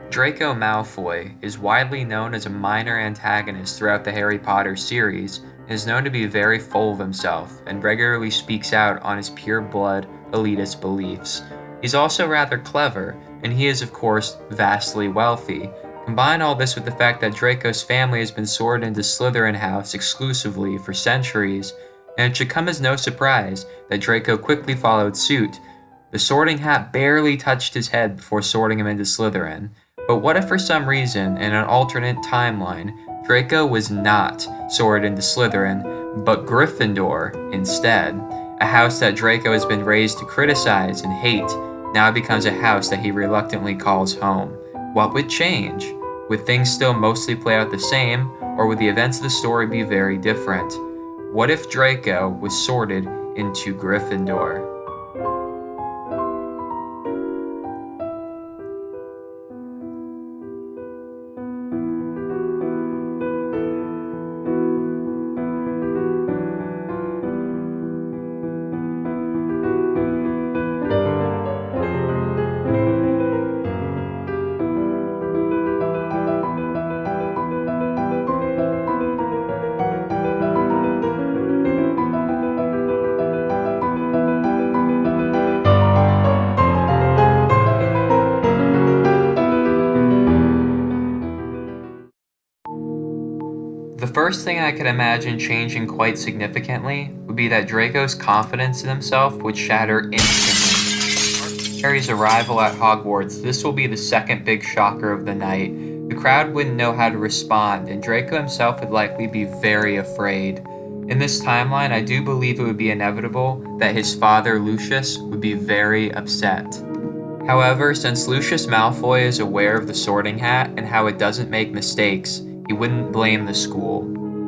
Draco Malfoy is widely known as a minor antagonist throughout the Harry Potter series and is known to be very full of himself and regularly speaks out on his pure blood elitist beliefs. He's also rather clever, and he is, of course, vastly wealthy. Combine all this with the fact that Draco's family has been sorted into Slytherin House exclusively for centuries, and it should come as no surprise that Draco quickly followed suit. The sorting hat barely touched his head before sorting him into Slytherin. But what if for some reason, in an alternate timeline, Draco was not sorted into Slytherin, but Gryffindor instead? A house that Draco has been raised to criticize and hate now becomes a house that he reluctantly calls home. What would change? Would things still mostly play out the same, or would the events of the story be very different? What if Draco was sorted into Gryffindor? The first thing I could imagine changing quite significantly would be that Draco's confidence in himself would shatter instantly. Harry's arrival at Hogwarts, this will be the second big shocker of the night. The crowd wouldn't know how to respond, and Draco himself would likely be very afraid. In this timeline, I do believe it would be inevitable that his father, Lucius, would be very upset. However, since Lucius Malfoy is aware of the Sorting Hat and how it doesn't make mistakes, he wouldn't blame the school.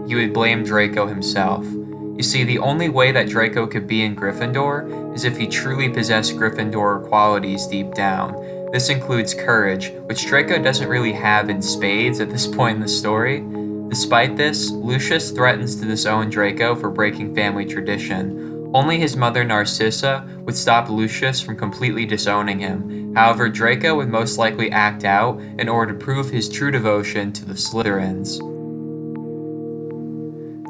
He would blame Draco himself. You see, the only way that Draco could be in Gryffindor is if he truly possessed Gryffindor qualities deep down. This includes courage, which Draco doesn't really have in spades at this point in the story. Despite this, Lucius threatens to disown Draco for breaking family tradition. Only his mother Narcissa would stop Lucius from completely disowning him. However, Draco would most likely act out in order to prove his true devotion to the Slytherins.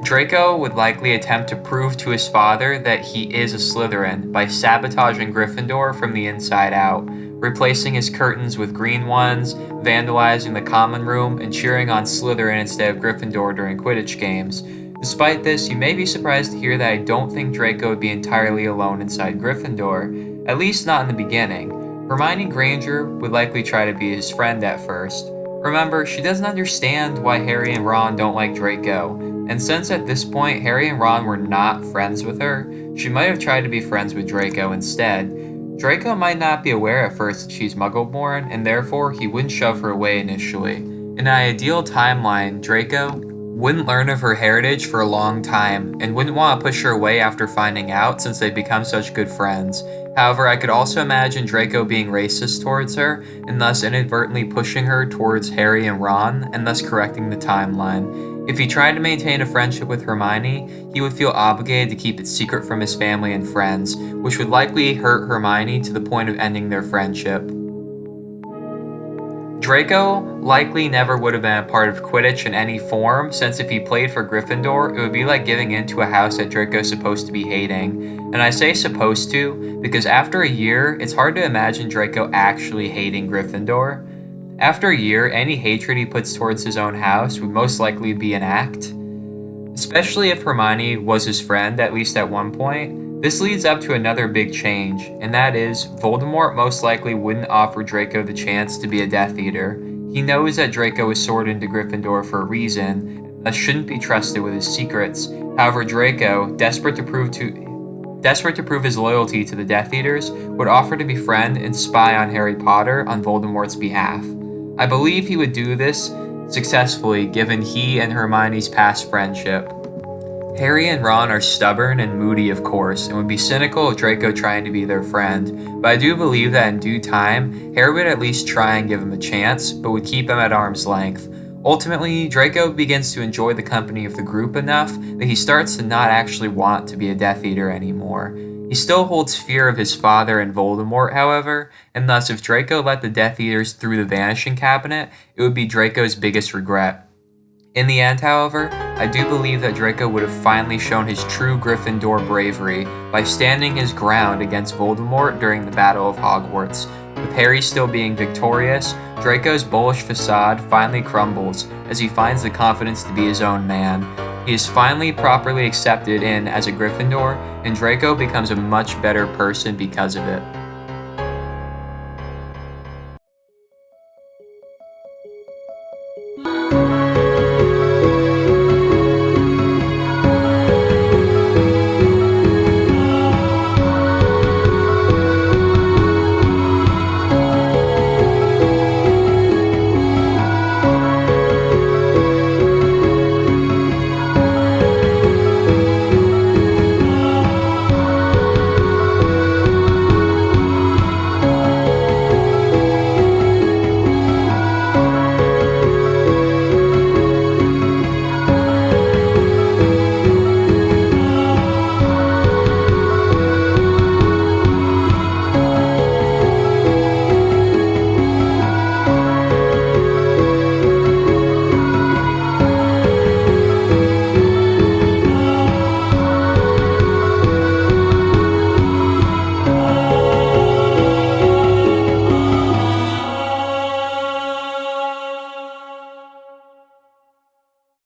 Draco would likely attempt to prove to his father that he is a Slytherin by sabotaging Gryffindor from the inside out, replacing his curtains with green ones, vandalizing the common room, and cheering on Slytherin instead of Gryffindor during Quidditch games. Despite this, you may be surprised to hear that I don't think Draco would be entirely alone inside Gryffindor, at least not in the beginning. Hermione Granger would likely try to be his friend at first. Remember, she doesn't understand why Harry and Ron don't like Draco, and since at this point Harry and Ron were not friends with her, she might have tried to be friends with Draco instead. Draco might not be aware at first that she's Muggle-born, and therefore he wouldn't shove her away initially. In an ideal timeline, Draco wouldn't learn of her heritage for a long time, and wouldn't want to push her away after finding out since they'd become such good friends. However, I could also imagine Draco being racist towards her, and thus inadvertently pushing her towards Harry and Ron, and thus correcting the timeline. If he tried to maintain a friendship with Hermione, he would feel obligated to keep it secret from his family and friends, which would likely hurt Hermione to the point of ending their friendship. Draco likely never would have been a part of Quidditch in any form, since if he played for Gryffindor, it would be like giving in to a house that Draco's supposed to be hating. And I say supposed to, because after a year, it's hard to imagine Draco actually hating Gryffindor. After a year, any hatred he puts towards his own house would most likely be an act. Especially if Hermione was his friend, at least at one point. This leads up to another big change, and that is, Voldemort most likely wouldn't offer Draco the chance to be a Death Eater. He knows that Draco was sorted into Gryffindor for a reason, and thus shouldn't be trusted with his secrets. However, Draco, desperate to prove his loyalty to the Death Eaters, would offer to befriend and spy on Harry Potter on Voldemort's behalf. I believe he would do this successfully given he and Hermione's past friendship. Harry and Ron are stubborn and moody, of course, and would be cynical of Draco trying to be their friend, but I do believe that in due time, Harry would at least try and give him a chance, but would keep him at arm's length. Ultimately, Draco begins to enjoy the company of the group enough that he starts to not actually want to be a Death Eater anymore. He still holds fear of his father and Voldemort, however, and thus if Draco let the Death Eaters through the Vanishing Cabinet, it would be Draco's biggest regret. In the end, however, I do believe that Draco would have finally shown his true Gryffindor bravery by standing his ground against Voldemort during the Battle of Hogwarts. With Harry still being victorious, Draco's bullish facade finally crumbles as he finds the confidence to be his own man. He is finally properly accepted in as a Gryffindor, and Draco becomes a much better person because of it.